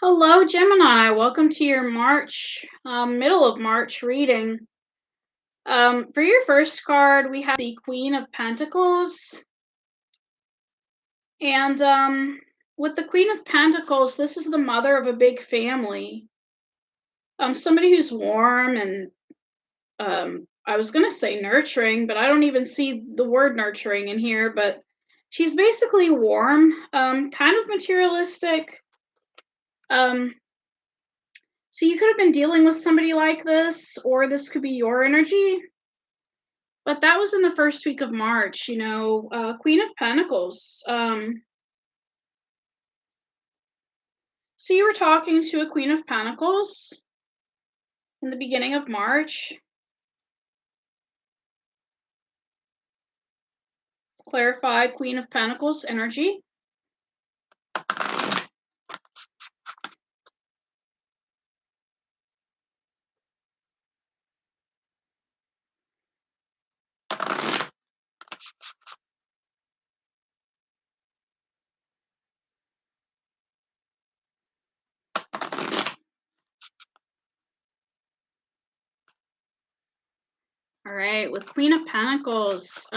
Hello, Gemini. Welcome to your middle of March reading. For your first card, we have the Queen of Pentacles. And with the Queen of Pentacles, this is the mother of a big family. Somebody who's warm and I was going to say nurturing, but I don't even see the word nurturing in here. But she's basically warm, kind of materialistic. Um, So you could have been dealing with somebody like this, or this could be your energy. But that was in the first week of March, Queen of Pentacles. So you were talking to a Queen of Pentacles in the beginning of March. Let's clarify Queen of Pentacles energy. All right, with Queen of Pentacles.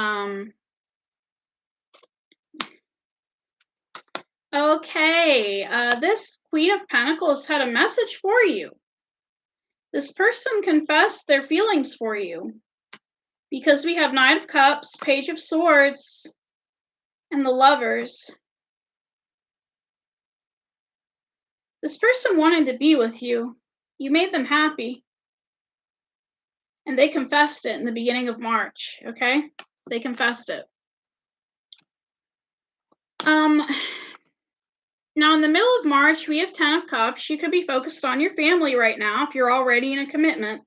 Okay, this Queen of Pentacles had a message for you. This person confessed their feelings for you because we have Knight of Cups, Page of Swords, and the Lovers. This person wanted to be with you. You made them happy. And they confessed it in the beginning of March, okay? They confessed it. Now in the middle of March, we have 10 of Cups. You could be focused on your family right now if you're already in a commitment.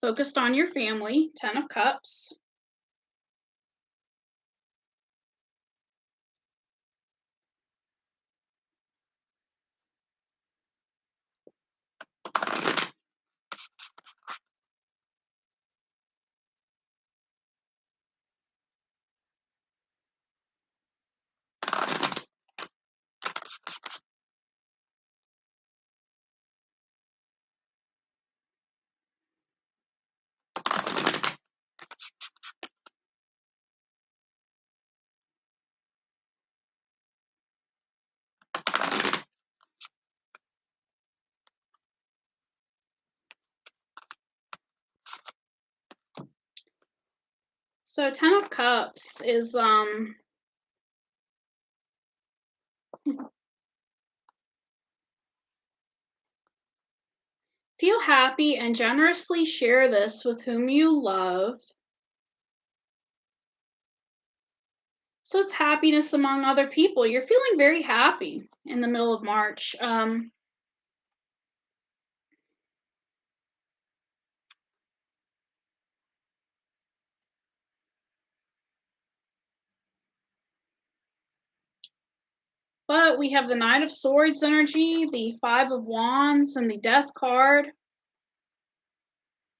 Focused on your family, 10 of Cups. So 10 of Cups is feel happy and generously share this with whom you love. So it's happiness among other people. You're feeling very happy in the middle of March. But we have the Knight of Swords energy, the Five of Wands, and the Death card.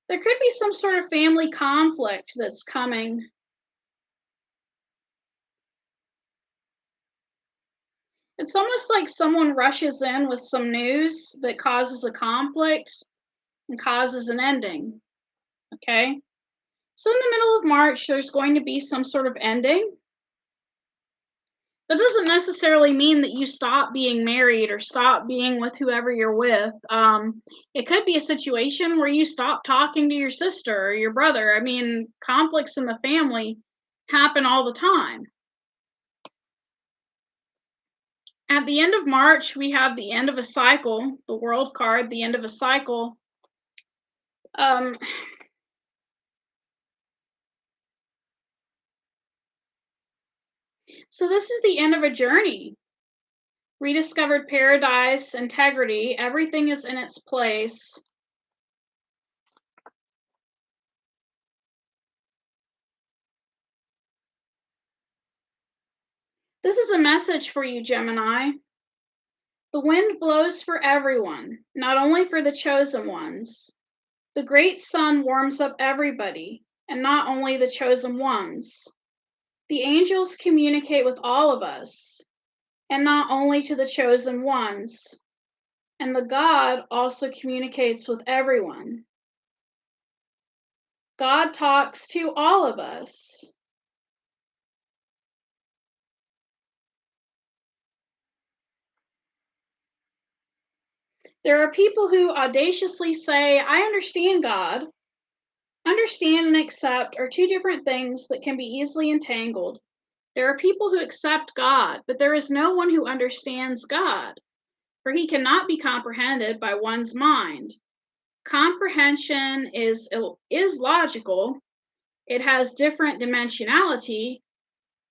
There could be some sort of family conflict that's coming. It's almost like someone rushes in with some news that causes a conflict and causes an ending. Okay? So in the middle of March, there's going to be some sort of ending. That doesn't necessarily mean that you stop being married or stop being with whoever you're with. It could be a situation where you stop talking to your sister or your brother. I mean, conflicts in the family happen all the time. At the end of March, we have the end of a cycle, the World card, the end of a cycle. Um, so this is the end of a journey. Rediscovered paradise, integrity, everything is in its place. This is a message for you, Gemini. The wind blows for everyone, not only for the chosen ones. The great sun warms up everybody, and not only the chosen ones. The angels communicate with all of us, and not only to the chosen ones. And the God also communicates with everyone. God talks to all of us. There are people who audaciously say, I understand God. Understand and accept are two different things that can be easily entangled. There are people who accept God, but there is no one who understands God, for he cannot be comprehended by one's mind. Comprehension is logical. It has different dimensionality.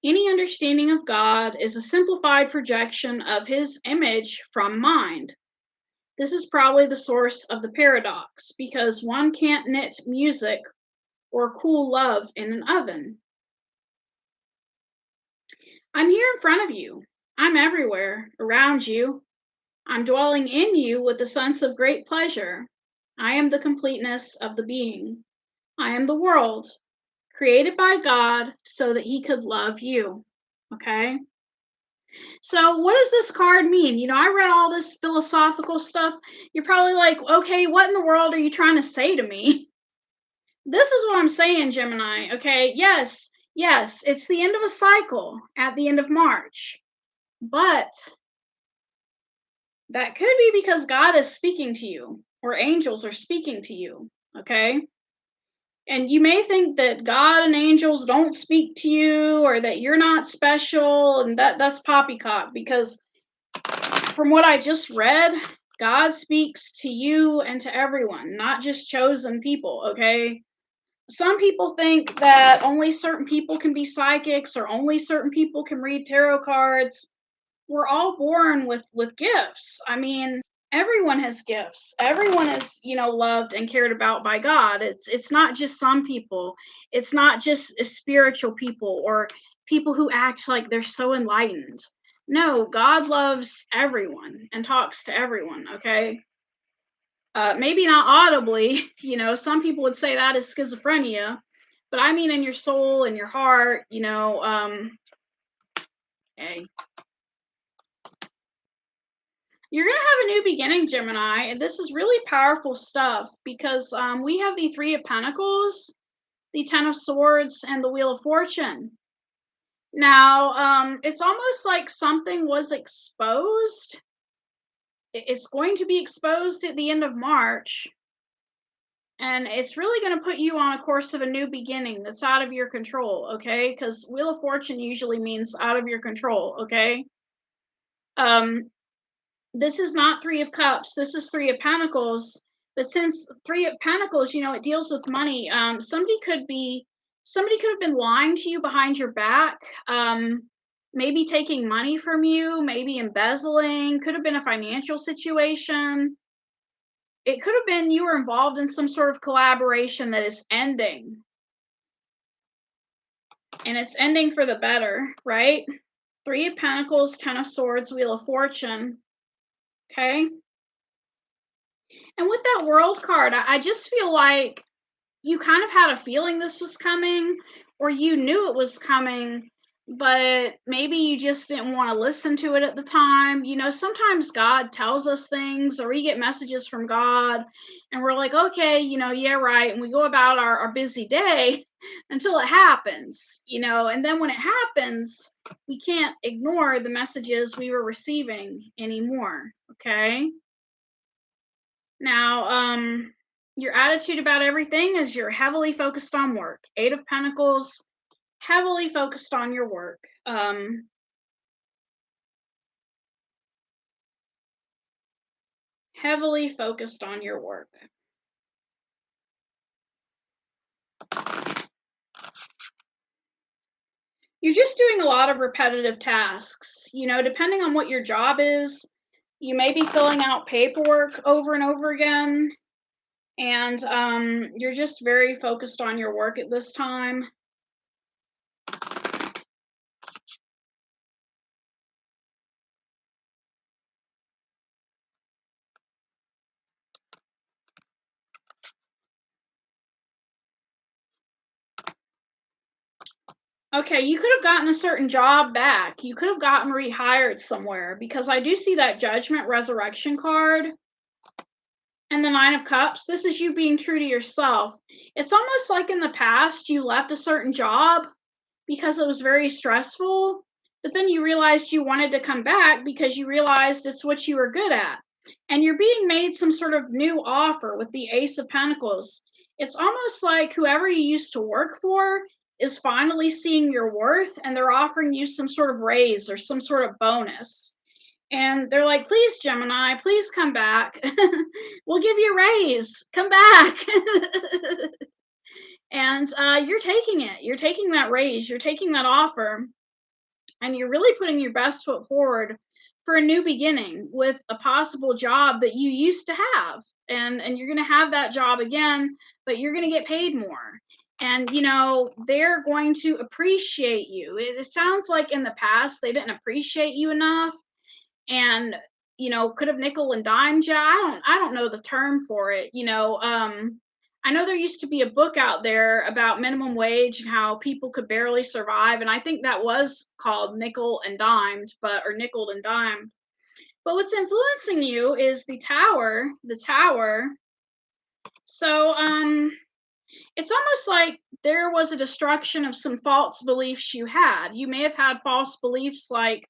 Any understanding of God is a simplified projection of his image from mind. This is probably the source of the paradox, because one can't knit music or cool love in an oven. I'm here in front of you. I'm everywhere, around you. I'm dwelling in you with a sense of great pleasure. I am the completeness of the being. I am the world, created by God so that he could love you. Okay? So, what does this card mean? I read all this philosophical stuff. You're probably like, okay, what in the world are you trying to say to me? This is what I'm saying, Gemini. Okay? Yes, it's the end of a cycle at the end of March. But that could be because God is speaking to you, or angels are speaking to you. Okay? And you may think that God and angels don't speak to you, or that you're not special, and that's poppycock, because from what I just read, God speaks to you and to everyone, not just chosen people, okay? Some people think that only certain people can be psychics, or only certain people can read tarot cards. We're all born with gifts. I mean, everyone has gifts. Everyone is, loved and cared about by God. It's not just some people. It's not just spiritual people or people who act like they're so enlightened. No, God loves everyone and talks to everyone, okay? Maybe not audibly, some people would say that is schizophrenia, but I mean in your soul and your heart, hey. You're going to have a new beginning, Gemini, and this is really powerful stuff, because we have the Three of Pentacles, the Ten of Swords, and the Wheel of Fortune. Now, it's almost like something was exposed. It's going to be exposed at the end of March, and it's really going to put you on a course of a new beginning that's out of your control, okay? Because Wheel of Fortune usually means out of your control, okay? This is not Three of Cups. This is Three of Pentacles. But since Three of Pentacles, it deals with money. Somebody could have been lying to you behind your back. Maybe taking money from you, maybe embezzling. Could have been a financial situation. It could have been you were involved in some sort of collaboration that is ending. And it's ending for the better, right? Three of Pentacles, Ten of Swords, Wheel of Fortune. Okay? And with that World card, I just feel like you kind of had a feeling this was coming, or you knew it was coming, but maybe you just didn't want to listen to it at the time. Sometimes God tells us things, or we get messages from God, and we're like, okay, yeah, right. And we go about our busy day until it happens, and then when it happens, we can't ignore the messages we were receiving anymore. Okay? Now, your attitude about everything is you're heavily focused on work. Eight of Pentacles, heavily focused on your work. Heavily focused on your work. You're just doing a lot of repetitive tasks. Depending on what your job is, you may be filling out paperwork over and over again. And you're just very focused on your work at this time. Okay, you could have gotten a certain job back. You could have gotten rehired somewhere because I do see that Judgment Resurrection card and the Nine of Cups. This is you being true to yourself. It's almost like in the past you left a certain job because it was very stressful, but then you realized you wanted to come back because you realized it's what you were good at. And you're being made some sort of new offer with the Ace of Pentacles. It's almost like whoever you used to work for is finally seeing your worth and they're offering you some sort of raise or some sort of bonus. And they're like, please, Gemini, please come back. We'll give you a raise. Come back. And you're taking it. You're taking that raise. You're taking that offer. And you're really putting your best foot forward for a new beginning with a possible job that you used to have. And you're going to have that job again, but you're going to get paid more. And, you know, they're going to appreciate you. It sounds like in the past they didn't appreciate you enough and, you know, could have nickel and dimed you. I don't know the term for it, you know. I know there used to be a book out there about minimum wage and how people could barely survive, and I think that was called Nickel and Dimed, or Nickeled and Dimed. But what's influencing you is the Tower, the Tower. So, it's almost like there was a destruction of some false beliefs you had. You may have had false beliefs like,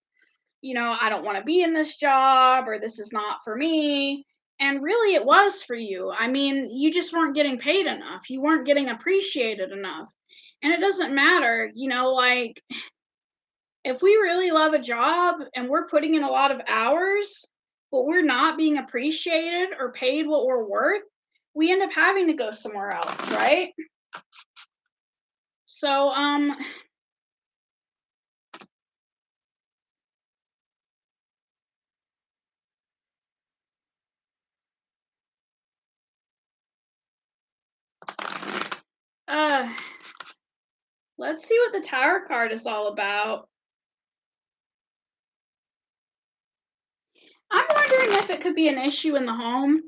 you know, I don't want to be in this job or this is not for me. And really, it was for you. I mean, you just weren't getting paid enough. You weren't getting appreciated enough. And it doesn't matter, you know, like if we really love a job and we're putting in a lot of hours, but we're not being appreciated or paid what we're worth, we end up having to go somewhere else, right? So, uh, let's see what the Tower card is all about. I'm wondering if it could be an issue in the home.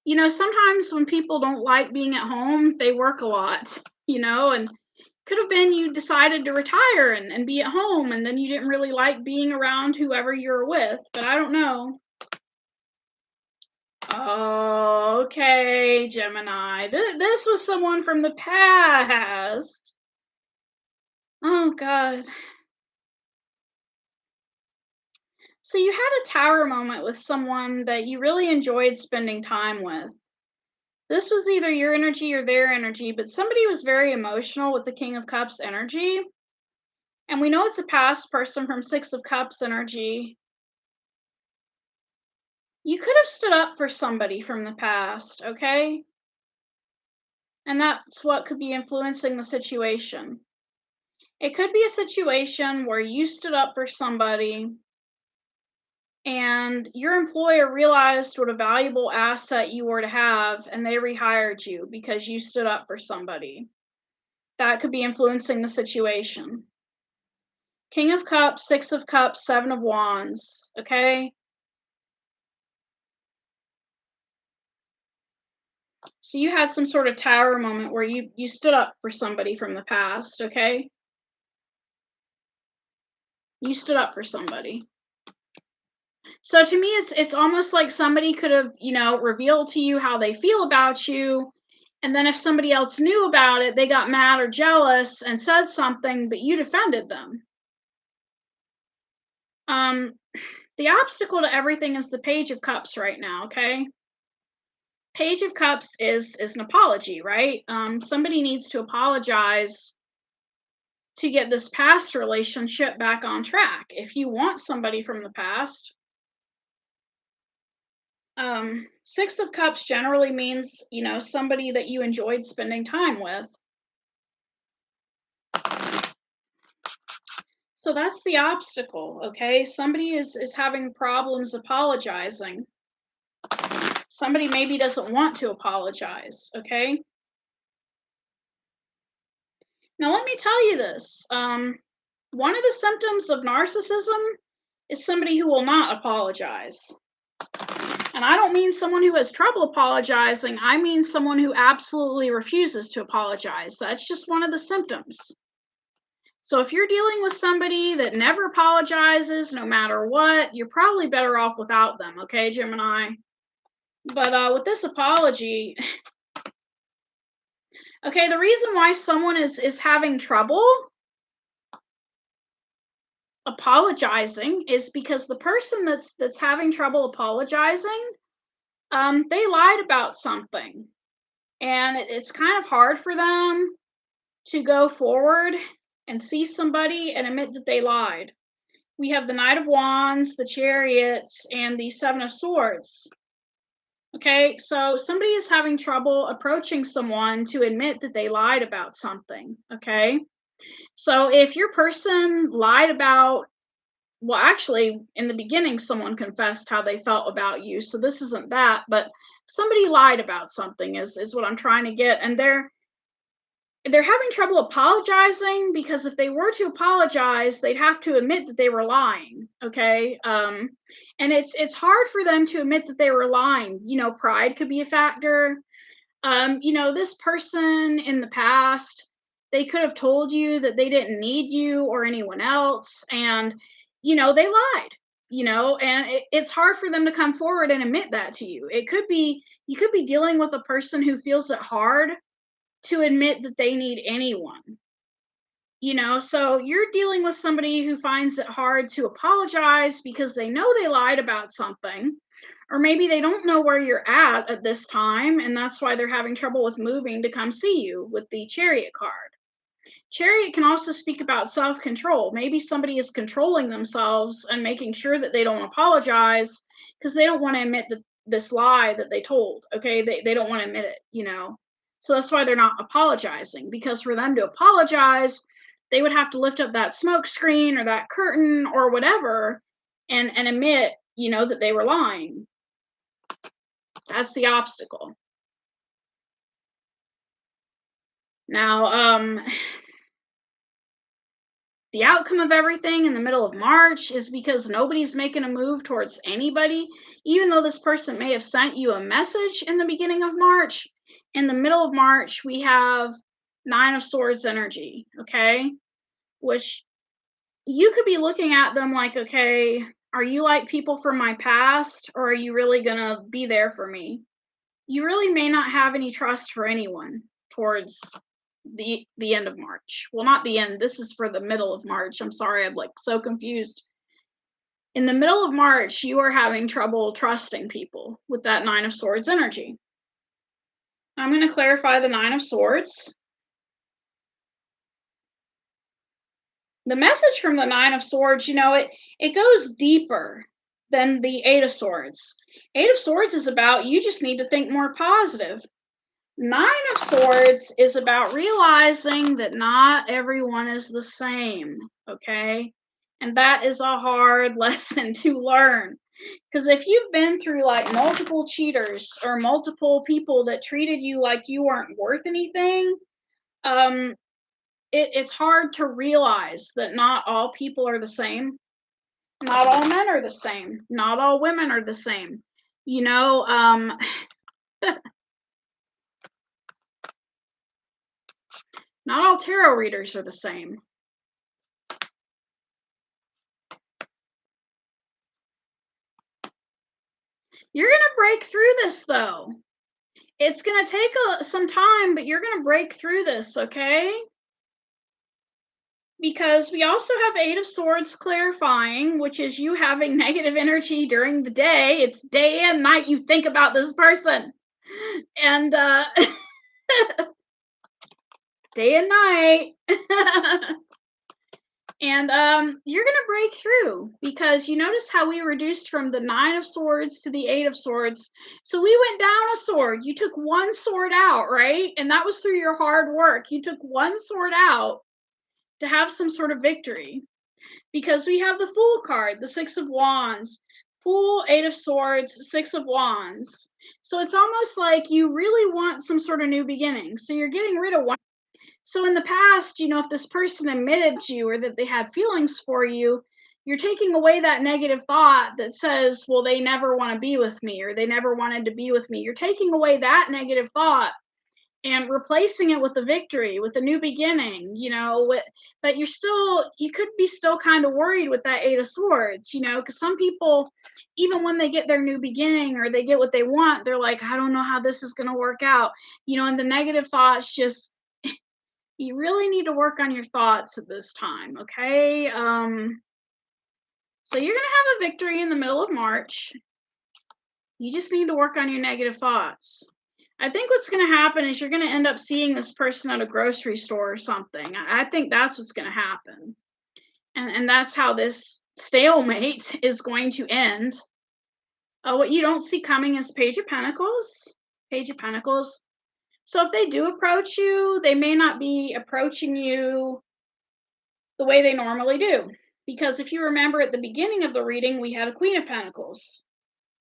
You know, sometimes when people don't like being at home, they work a lot, you know, and could have been you decided to retire and be at home and then you didn't really like being around whoever you're with, but I don't know. Okay, Gemini. This was someone from the past. Oh, God. So you had a tower moment with someone that you really enjoyed spending time with. This was either your energy or their energy, but somebody was very emotional with the King of Cups energy. And we know it's a past person from Six of Cups energy. You could have stood up for somebody from the past, okay? And that's what could be influencing the situation. It could be a situation where you stood up for somebody and your employer realized what a valuable asset you were to have and they rehired you because you stood up for somebody. That could be influencing the situation. King of Cups, Six of Cups, Seven of Wands, okay? So you had some sort of tower moment where you stood up for somebody from the past, okay? You stood up for somebody. So to me it's almost like somebody could have, you know, revealed to you how they feel about you, and then if somebody else knew about it, they got mad or jealous and said something, but you defended them. Um the obstacle to everything is the Page of Cups right now, okay? Page of Cups is an apology, right? Somebody needs to apologize to get this past relationship back on track. If you want somebody from the past, Six of Cups generally means, you know, somebody that you enjoyed spending time with. So that's the obstacle, okay? Somebody is having problems apologizing. Somebody maybe doesn't want to apologize, okay? Now let me tell you this. One of the symptoms of narcissism is somebody who will not apologize. And I don't mean someone who has trouble apologizing. I mean someone who absolutely refuses to apologize. That's just one of the symptoms. So if you're dealing with somebody that never apologizes no matter what, you're probably better off without them, okay, Gemini? But with this apology, okay, the reason why someone is having trouble apologizing is because the person that's having trouble apologizing, they lied about something, and it's kind of hard for them to go forward and see somebody and admit that they lied. We have the Knight of Wands, the Chariots, and the Seven of Swords. Okay, so somebody is having trouble approaching someone to admit that they lied about something. Okay, so if your person lied about, well, actually, in the beginning, someone confessed how they felt about you, so this isn't that, but somebody lied about something is what I'm trying to get, and they're having trouble apologizing because if they were to apologize, they'd have to admit that they were lying. Okay, and it's hard for them to admit that they were lying. Pride could be a factor. This person in the past, they could have told you that they didn't need you or anyone else, and they lied. And it's hard for them to come forward and admit that to you. It could be you could be dealing with a person who feels it hard to admit that they need anyone. So you're dealing with somebody who finds it hard to apologize because they know they lied about something, or maybe they don't know where you're at this time, and that's why they're having trouble with moving to come see you with the Chariot card. Chariot can also speak about self-control. Maybe somebody is controlling themselves and making sure that they don't apologize because they don't want to admit that this lie that they told. Okay, they don't want to admit it. So that's why they're not apologizing, because for them to apologize, they would have to lift up that smoke screen or that curtain or whatever and admit, that they were lying. That's the obstacle. Now, the outcome of everything in the middle of March is because nobody's making a move towards anybody, even though this person may have sent you a message in the beginning of March. In the middle of March, we have Nine of Swords energy, okay? Which you could be looking at them like, okay, are you like people from my past, or are you really gonna be there for me? You really may not have any trust for anyone towards the end of March. Well, not the end. This is for the middle of March. I'm sorry, I'm like so confused. In the middle of March, you are having trouble trusting people with that Nine of Swords energy. I'm going to clarify the Nine of Swords. The message from the Nine of Swords, it goes deeper than the Eight of Swords. Eight of Swords is about you just need to think more positive. Nine of Swords is about realizing that not everyone is the same, okay? And that is a hard lesson to learn. Because if you've been through like multiple cheaters or multiple people that treated you like you weren't worth anything, it's hard to realize that not all people are the same. Not all men are the same. Not all women are the same. Not all tarot readers are the same. You're going to break through this, though. It's going to take some time, but you're going to break through this, okay? Because we also have Eight of Swords clarifying, which is you having negative energy during the day. It's day and night you think about this person. And day and night. And you're going to break through, because you notice how we reduced from the Nine of Swords to the Eight of Swords. So we went down a sword. You took one sword out, right? And that was through your hard work. You took one sword out to have some sort of victory, because we have the Fool card, the Six of Wands, Fool, Eight of Swords, Six of Wands. So it's almost like you really want some sort of new beginning. So you're getting rid of one. So in the past, if this person admitted you or that they had feelings for you, you're taking away that negative thought that says, well, they never want to be with me, or they never wanted to be with me. You're taking away that negative thought, and replacing it with a victory, with a new beginning, but you could be still kind of worried with that 8 of Swords, because some people, even when they get their new beginning or they get what they want, they're like, I don't know how this is going to work out, and the negative thoughts just, you really need to work on your thoughts at this time, okay? So you're going to have a victory in the middle of March. You just need to work on your negative thoughts. I think what's going to happen is you're going to end up seeing this person at a grocery store or something. I think that's what's going to happen. And that's how this stalemate is going to end. What you don't see coming is Page of Pentacles. Page of Pentacles. So if they do approach you, they may not be approaching you the way they normally do. Because if you remember at the beginning of the reading, we had a Queen of Pentacles.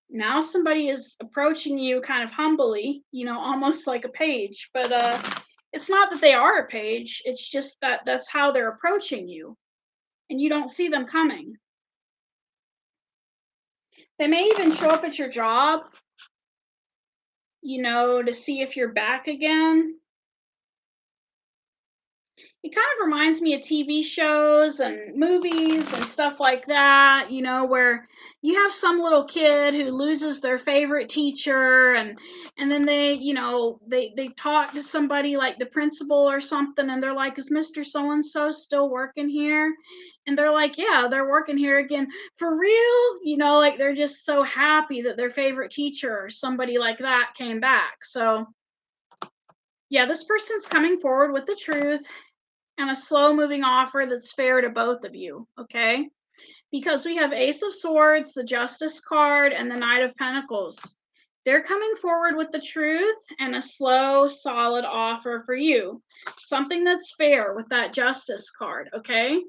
Now somebody is approaching you kind of humbly, almost like a page, but it's not that they are a page, it's just that that's how they're approaching you, and you don't see them coming. They may even show up at your job, to see if you're back again. It kind of reminds me of TV shows and movies and stuff like that, where you have some little kid who loses their favorite teacher, and then they talk to somebody like the principal or something, and they're like, is Mr. So and so still working here? And they're like, yeah, they're working here again. For real? Like they're just so happy that their favorite teacher or somebody like that came back. So yeah, this person's coming forward with the truth and a slow moving offer that's fair to both of you, okay? Because we have Ace of Swords, the Justice card, and the Knight of Pentacles. They're coming forward with the truth and a slow, solid offer for you. Something that's fair with that Justice card, okay?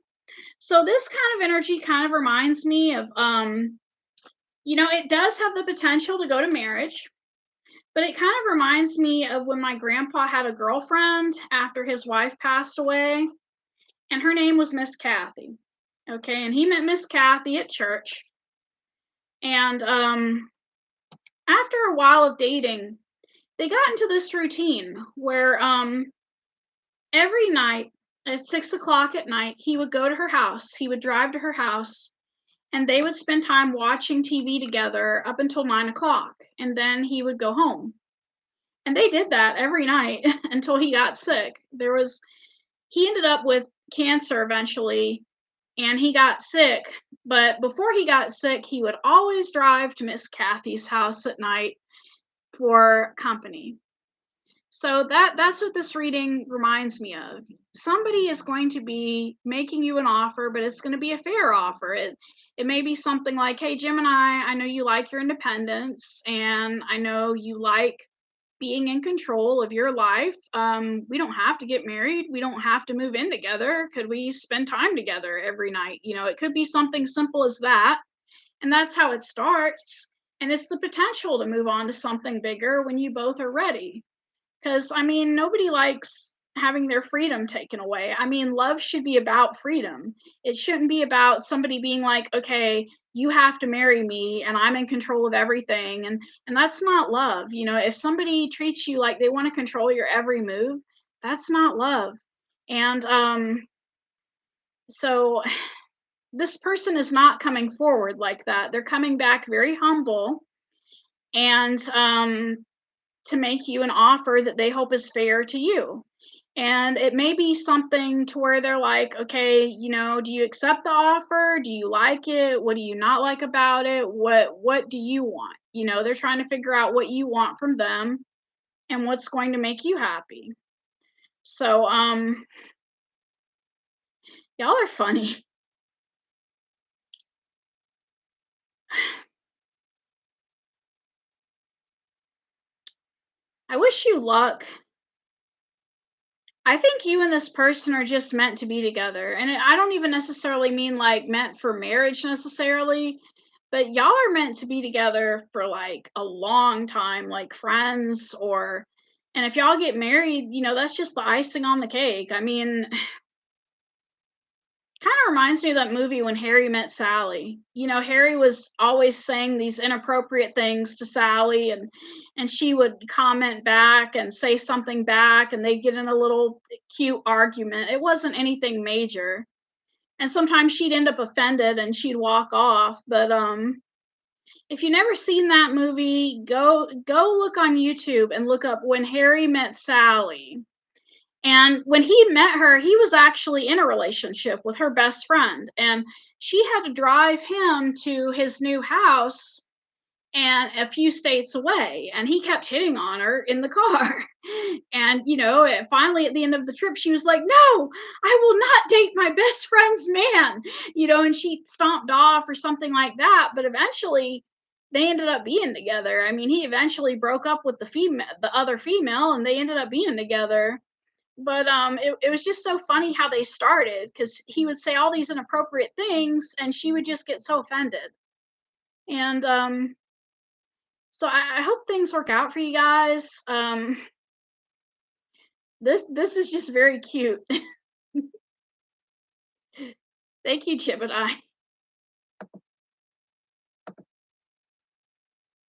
So this kind of energy kind of reminds me of, it does have the potential to go to marriage. But it kind of reminds me of when my grandpa had a girlfriend after his wife passed away, and her name was Miss Kathy. Okay, and he met Miss Kathy at church. And after a while of dating, they got into this routine where every night at 6 o'clock at night, he would go to her house. He would drive to her house, and they would spend time watching TV together up until 9 o'clock, and then he would go home. And they did that every night until he got sick. He ended up with cancer eventually, and he got sick. But before he got sick, he would always drive to Miss Kathy's house at night for company. So that's what this reading reminds me of. Somebody is going to be making you an offer, but it's going to be a fair offer. It may be something like, hey, Gemini, I know you like your independence, and I know you like being in control of your life. We don't have to get married. We don't have to move in together. Could we spend time together every night? It could be something simple as that. And that's how it starts. And it's the potential to move on to something bigger when you both are ready. Because, nobody likes having their freedom taken away. Love should be about freedom. It shouldn't be about somebody being like, okay, you have to marry me and I'm in control of everything. And that's not love. If somebody treats you like they want to control your every move, that's not love. And so this person is not coming forward like that. They're coming back very humble and to make you an offer that they hope is fair to you. And it may be something to where they're like, okay, do you accept the offer? Do you like it? What do you not like about it? What do you want? They're trying to figure out what you want from them and what's going to make you happy. So, y'all are funny. I wish you luck. I think you and this person are just meant to be together. And I don't even necessarily mean like meant for marriage necessarily, but y'all are meant to be together for like a long time, like friends, and if y'all get married, that's just the icing on the cake. Kinda reminds me of that movie When Harry Met Sally. Harry was always saying these inappropriate things to Sally, and she would comment back and say something back, and they'd get in a little cute argument. It wasn't anything major, and sometimes she'd end up offended and she'd walk off, but, if you never seen that movie, go look on YouTube and look up When Harry Met Sally. And when he met her, he was actually in a relationship with her best friend, and she had to drive him to his new house and a few states away, and he kept hitting on her in the car. And finally at the end of the trip, she was like, "No, I will not date my best friend's man." And she stomped off or something like that. But eventually, they ended up being together. I mean, he eventually broke up with the other female, and they ended up being together. But it was just so funny how they started, because he would say all these inappropriate things, and she would just get so offended. And so I hope things work out for you guys. This is just very cute. Thank you, Gemini.